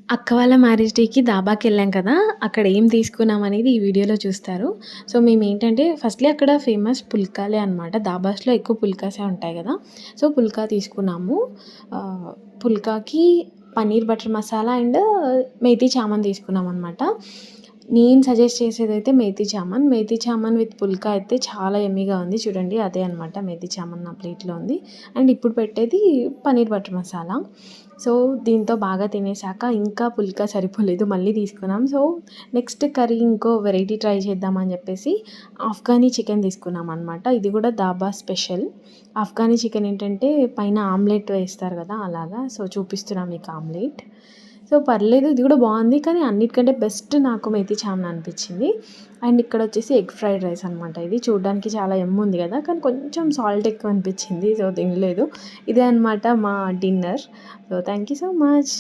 అక్క వాళ్ళ మ్యారేజ్ డేకి దాబాకెళ్ళాం కదా! అక్కడ ఏం తీసుకున్నామనేది ఈ వీడియోలో చూస్తారు. సో, మేమేంటంటే ఫస్ట్‌లీ అక్కడ ఫేమస్ పుల్కాలే అనమాట. దాబాస్‌లో ఎక్కువ పుల్కాసే ఉంటాయి గదా! సో, పుల్కా తీసుకున్నాము. పుల్కాకి పన్నీర్ బటర్ మసాలా అండ్ మేథి చామన్ తీసుకున్నామనమాట. నేను సజెస్ట్ చేసేదైతే మేథి చామన్. మేథి చామన్ విత్ పుల్కా అయితే చాలా యమ్మీగా ఉంది. చూడండి అదే అనమాట మేథి చామన్ నా ప్లేట్‌లో ఉంది. అండ్ ఇప్పుడు పెట్టేది పన్నీర్ బటర్ మసాలా. సో, దీంతో బాగా తినేసాక ఇంకా పుల్కా సరిపోలేదు. మళ్ళీ తీసుకున్నాం. సో, నెక్స్ట్ కర్రీ ఇంకో వెరైటీ ట్రై చేద్దామని చెప్పేసి ఆఫ్ఘనీ చికెన్ తీసుకున్నామనమాట. ఇది కూడా దాబా స్పెషల్. ఆఫ్ఘనీ చికెన్ ఏంటంటే పైన ఆమ్లెట్ వేస్తారు కదా! అలాగా. సో, చూపిస్తున్నా మీకు ఆమ్లెట్. సో, పర్లేదు ఇది కూడా బావుంది. కానీ అన్నిటికంటే బెస్ట్ నాకు మేథి చామన్ అనిపించింది. అండ్ ఇక్కడొచ్చేసి ఎగ్ ఫ్రైడ్ రైస్ అనమాట. ఇది చూడ్డానికి చాలా యమ్ముంది కదా! కానీ కొంచెం సాల్ట్ ఎక్కువ అనిపించింది. సో, తినలేదు. ఇదే అనమాట మా dinner. So, thank you so much.